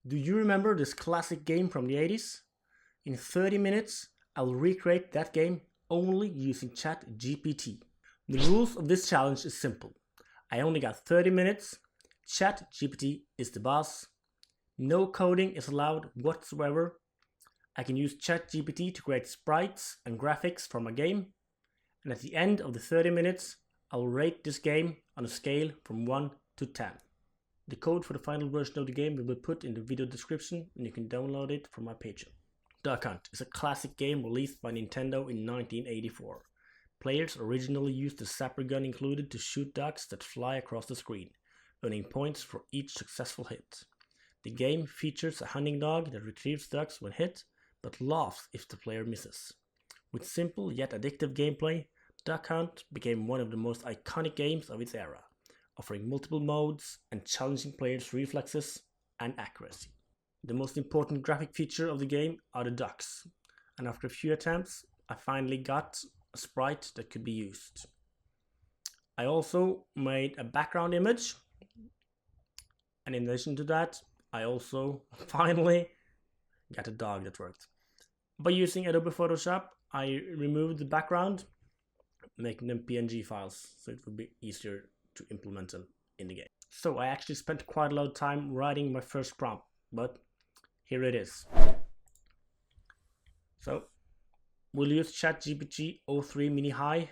Do you remember this classic game from the 80s? In 30 minutes, I'll recreate that game only using ChatGPT. The rules of this challenge is simple. I only got 30 minutes. ChatGPT is the boss. No coding is allowed whatsoever. I can use ChatGPT to create sprites and graphics for my game. And at the end of the 30 minutes, I'll rate this game on a scale from 1 to 10. The code for the final version of the game will be put in the video description and you can download it from my Patreon. Duck Hunt is a classic game released by Nintendo in 1984. Players originally used the zapper gun included to shoot ducks that fly across the screen, earning points for each successful hit. The game features a hunting dog that retrieves ducks when hit, but laughs if the player misses. With simple yet addictive gameplay, Duck Hunt became one of the most iconic games of its era, offering multiple modes and challenging players' reflexes and accuracy. The most important graphic feature of the game are the ducks, and after a few attempts, I finally got a sprite that could be used. I also made a background image, and in addition to that, I also finally got a dog that worked. By using Adobe Photoshop, I removed the background, making them PNG files, so it would be easier to implement them in the game. So I actually spent quite a lot of time writing my first prompt, but here it is. So we'll use ChatGPT 03 Mini High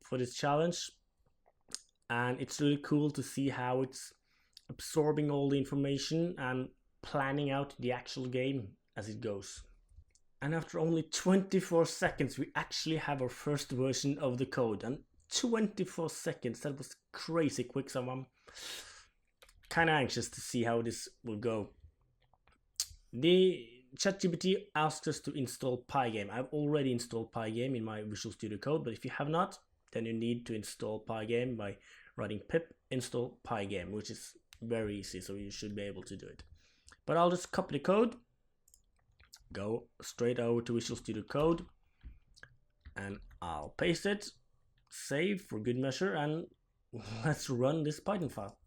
for this challenge, and it's really cool to see how it's absorbing all the information and planning out the actual game as it goes. And after only 24 seconds, we actually have our first version of the code. And 24 seconds, that was crazy quick, so I'm kind of anxious to see how this will go. The ChatGPT asks us to install Pygame. I've already installed Pygame in my Visual Studio Code, but if you have not, then you need to install Pygame by writing pip install Pygame, which is very easy, so you should be able to do it. But I'll just copy the code, go straight over to Visual Studio Code, and I'll paste it, save for good measure, and let's run this Python file.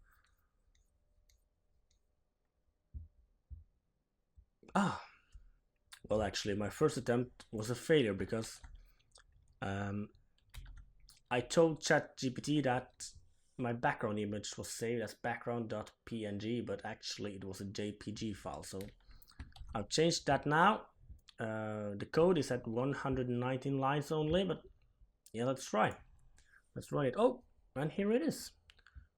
Well, actually, my first attempt was a failure because I told ChatGPT that my background image was saved as background.png, but actually it was a JPG file. So I've changed that now. The code is at 119 lines only, but yeah, let's try. Let's run it. Oh, and here it is.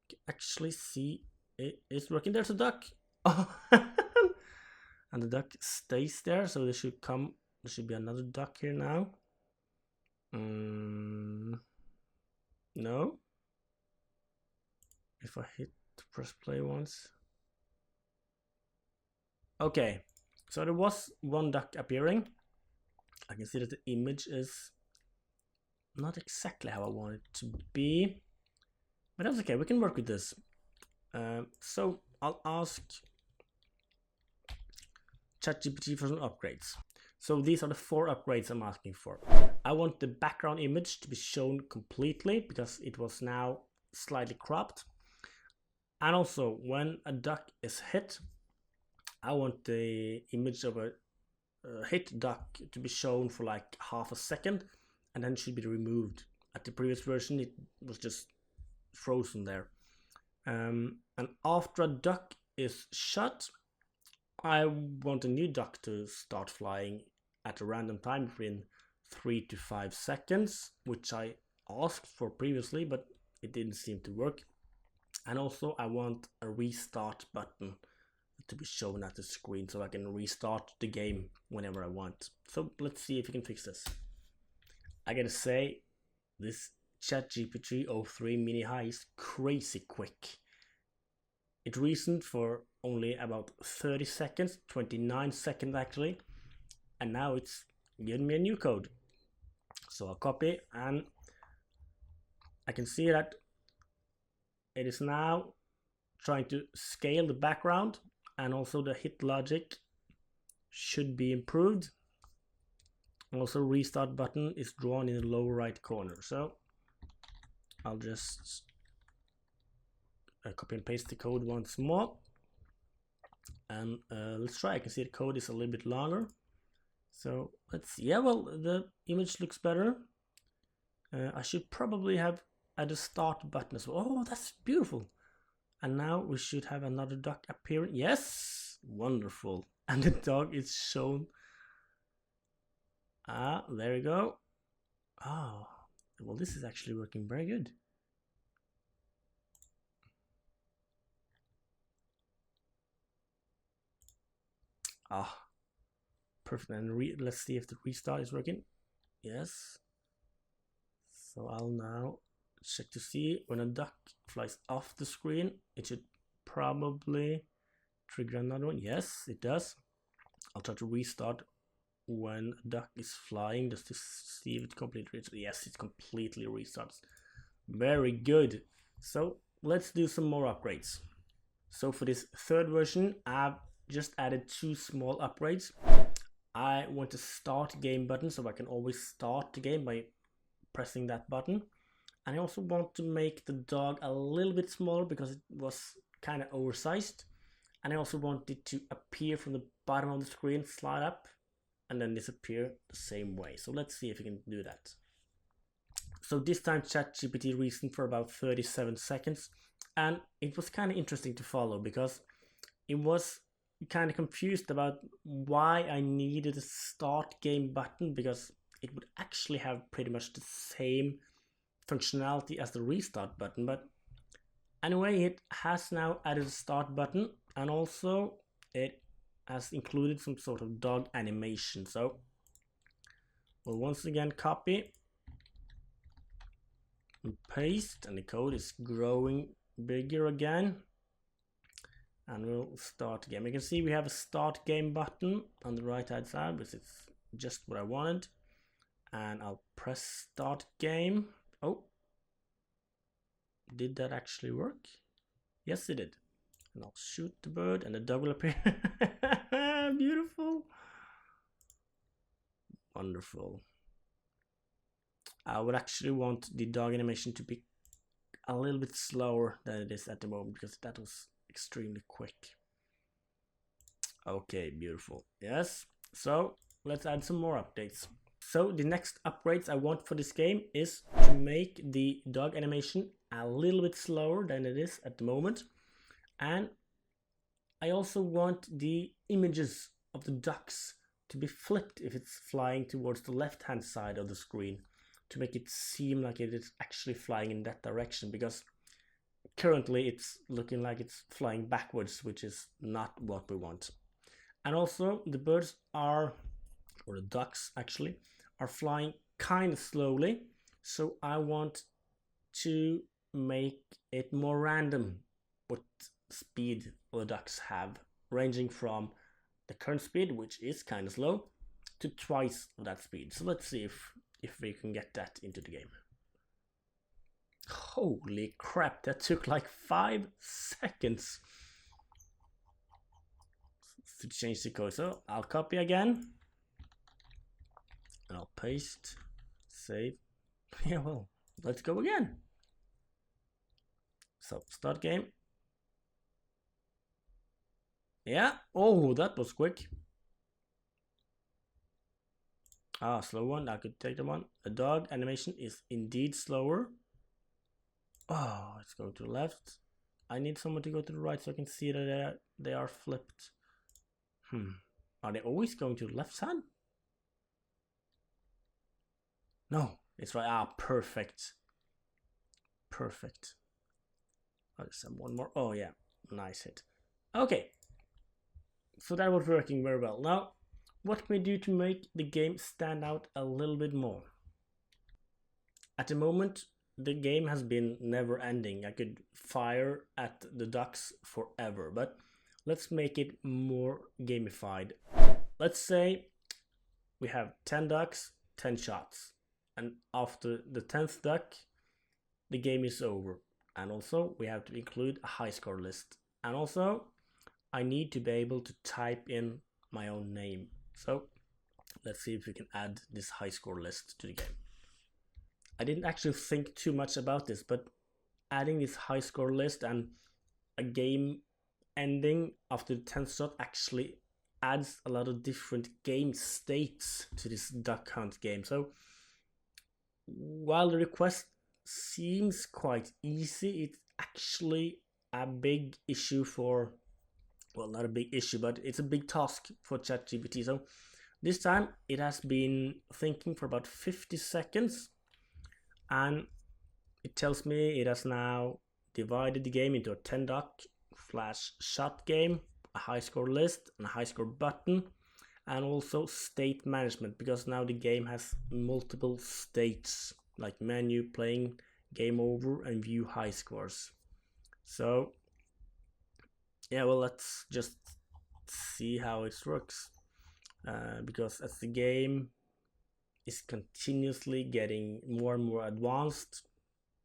You can actually see it is working. There's a duck. Oh. And the duck stays there, so there should be another duck here now. No. If I hit press play once. Okay, so there was one duck appearing. I can see that the image is not exactly how I want it to be, but that's okay, we can work with this. So I'll ask ChatGPT for some upgrades. So these are the 4 upgrades I'm asking for. I want the background image to be shown completely because it was now slightly cropped. And also, when a duck is hit, I want the image of a hit duck to be shown for like half a second and then should be removed. At the previous version, it was just frozen there. And after a duck is shot, I want a new duck to start flying at a random time between 3 to 5 seconds, which I asked for previously, but it didn't seem to work. And also I want a restart button to be shown at the screen so I can restart the game whenever I want. So let's see if we can fix this. I gotta say, this ChatGPT 03 Mini High is crazy quick. It reasoned for only about 30 seconds, 29 seconds actually, and now it's giving me a new code. So I'll copy, and I can see that it is now trying to scale the background, and also the hit logic should be improved. Also, restart button is drawn in the lower right corner. So I'll just copy and paste the code once more. And let's try. I can see the code is a little bit longer. So let's see. Yeah, well, the image looks better. I should probably have added a start button as well. Oh, that's beautiful. And now we should have another duck appearing. Yes, wonderful. And the dog is shown. Ah, there we go. Oh, well, this is actually working very good. Ah, perfect. And let's see if the restart is working. Yes. So I'll now check to see when a duck flies off the screen. It should probably trigger another one. Yes, it does. I'll try to restart when a duck is flying just to see if it completely restarts. Yes, it completely restarts. Very good. So let's do some more upgrades. So for this third version, I've just added 2 small upgrades. I want a start game button so I can always start the game by pressing that button. And I also want to make the dog a little bit smaller because it was kind of oversized. And I also want it to appear from the bottom of the screen, slide up, and then disappear the same way. So let's see if we can do that. So this time ChatGPT reasoned for about 37 seconds. And it was kind of interesting to follow because it was kind of confused about why I needed a start game button, because it would actually have pretty much the same functionality as the restart button. But anyway, it has now added a start button, and also it has included some sort of dog animation. So we'll once again copy and paste, and the code is growing bigger again. And we'll start again. You can see we have a start game button on the right hand side, which is just what I wanted. And I'll press start game. Oh, did that actually work? Yes, it did. And I'll shoot the bird and the dog will appear. Beautiful. Wonderful. I would actually want the dog animation to be a little bit slower than it is at the moment, because that was extremely quick. Okay, beautiful. Yes, so let's add some more updates. So the next upgrades I want for this game is to make the dog animation a little bit slower than it is at the moment. And I also want the images of the ducks to be flipped if it's flying towards the left hand side of the screen, to make it seem like it is actually flying in that direction, because currently it's looking like it's flying backwards, which is not what we want. And also the birds are, or the ducks actually, are flying kind of slowly. So I want to make it more random what speed the ducks have, ranging from the current speed, which is kind of slow, to twice that speed. So let's see if we can get that into the game. Holy crap, that took like 5 seconds to change the code. So I'll copy again, and I'll paste, save. Yeah, well, let's go again. So start game. Yeah, oh, that was quick. Ah, slow one, I could take the one. The dog animation is indeed slower. Oh, it's going to the left. I need someone to go to the right so I can see that they are flipped. Are they always going to the left side? No, it's right. Ah, perfect. Perfect. I'll just have one more. Oh yeah, nice hit. Okay, so that was working very well. Now, what can we do to make the game stand out a little bit more? At the moment, the game has been never ending. I could fire at the ducks forever, but let's make it more gamified. Let's say we have 10 ducks, 10 shots, and after the 10th duck, the game is over. And also we have to include a high score list. And also I need to be able to type in my own name. So let's see if we can add this high score list to the game. I didn't actually think too much about this, but adding this high score list and a game ending after the 10th shot actually adds a lot of different game states to this duck hunt game. So while the request seems quite easy, it's actually a big issue for, well, not a big issue, but it's a big task for ChatGPT. So this time it has been thinking for about 50 seconds, and it tells me it has now divided the game into a 10 duck flash shot game, a high score list, and a high score button, and also state management, because now the game has multiple states like menu, playing, game over, and view high scores. So yeah, well, let's just see how it works, because as the game is continuously getting more and more advanced,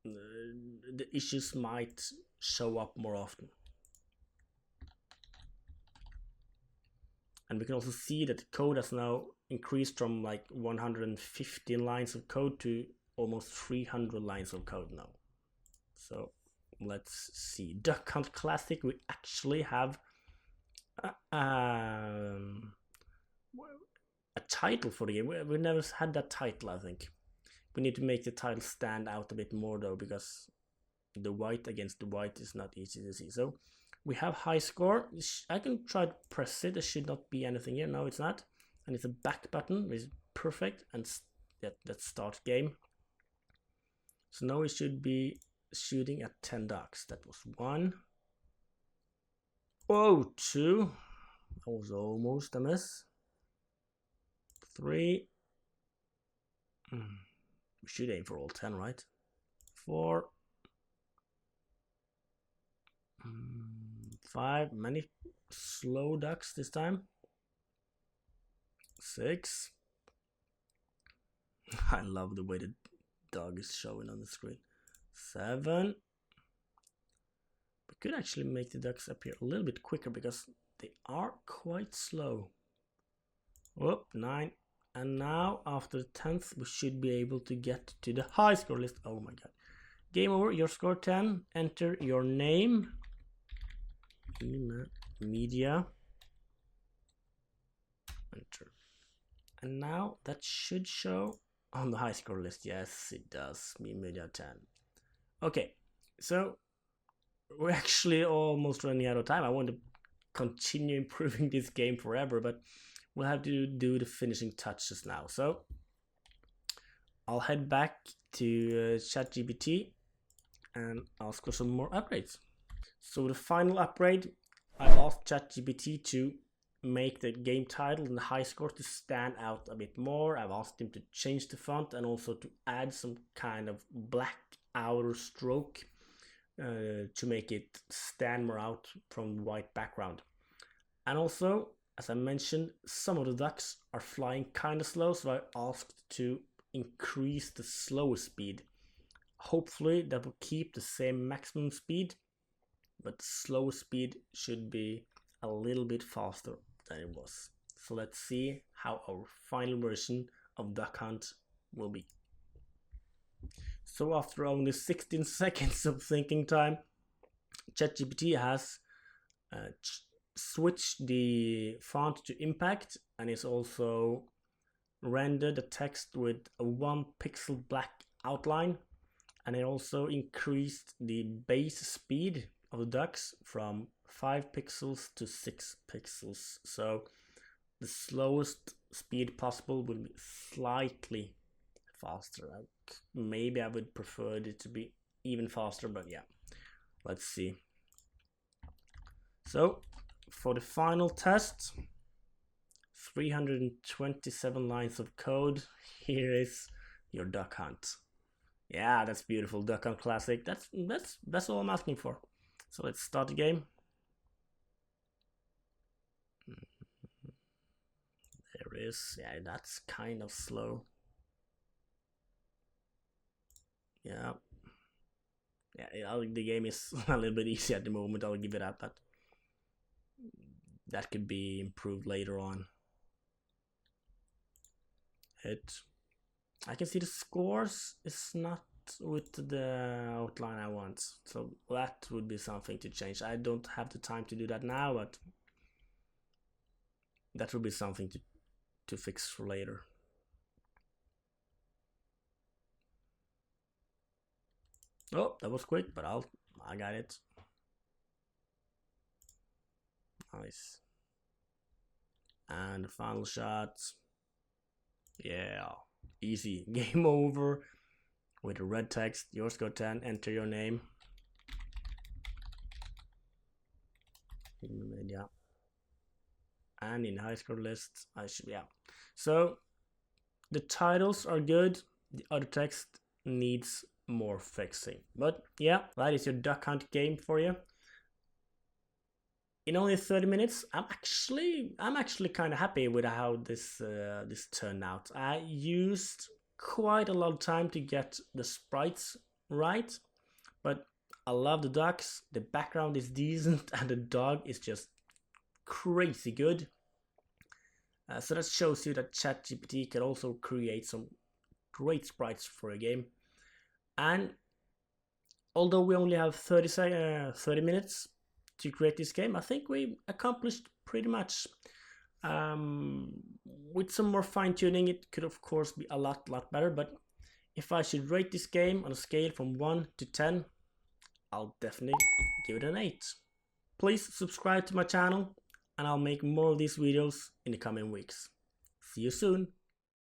the issues might show up more often. And we can also see that the code has now increased from like 115 lines of code to almost 300 lines of code now. So let's see. Duck Hunt Classic, we actually have a title for the game. We never had that title, I think. We need to make the title stand out a bit more though, because the white against the white is not easy to see. So we have high score. I can try to press it. There should not be anything here. No, it's not. And it's a back button, which is perfect. And let's start game. So now we should be shooting at 10 ducks. That was 1. Oh, 2. That was almost a miss. 3. We should aim for all 10, right? 4. 5. Many slow ducks this time. 6. I love the way the dog is showing on the screen. 7. We could actually make the ducks appear a little bit quicker because they are quite slow. Oh, 9. And now after the 10th we should be able to get to the high score list. Oh my god. Game over, your score 10. Enter your name. Media. Enter. And now that should show on the high score list. Yes, it does. Media 10. Okay, so we're actually almost running out of time. I want to continue improving this game forever, but we'll have to do the finishing touches now. So I'll head back to ChatGPT and ask for some more upgrades. So the final upgrade, I asked ChatGPT to make the game title and the high score to stand out a bit more. I've asked him to change the font and also to add some kind of black outer stroke to make it stand more out from the white background. And also, as I mentioned, some of the ducks are flying kind of slow, so I asked to increase the slower speed. Hopefully that will keep the same maximum speed, but the slower speed should be a little bit faster than it was. So let's see how our final version of Duck Hunt will be. So after only 16 seconds of thinking time, ChatGPT has switched the font to impact, and it's also rendered the text with a 1 pixel black outline, and it also increased the base speed of the ducks from 5 pixels to 6 pixels. So the slowest speed possible will be slightly faster. Maybe I would prefer it to be even faster, but yeah, let's see. So for the final test, 327 lines of code. Here is your Duck Hunt. Yeah, that's beautiful. Duck Hunt Classic. That's all I'm asking for. So let's start the game. There is, yeah, that's kind of slow. Yeah, the game is a little bit easy at the moment. I'll give it that, but that could be improved later on. I can see the scores is not with the outline I want. So that would be something to change. I don't have the time to do that now, but that would be something to fix for later. Oh, that was quick, but I got it. Nice. And the final shot. Yeah, easy. Game over. With the red text, your score 10, enter your name. Yeah. And in high score list, I should, yeah. So the titles are good. The other text needs more fixing. But yeah, that is your duck hunt game for you. In only 30 minutes, I'm actually kind of happy with how this turned out. I used quite a lot of time to get the sprites right, but I love the ducks. The background is decent, and the dog is just crazy good. So that shows you that ChatGPT can also create some great sprites for a game. And although we only have 30 minutes to create this game, I think we accomplished pretty much. With some more fine-tuning, it could of course be a lot better, but if I should rate this game on a scale from 1 to 10, I'll definitely give it an 8. Please subscribe to my channel, and I'll make more of these videos in the coming weeks. See you soon!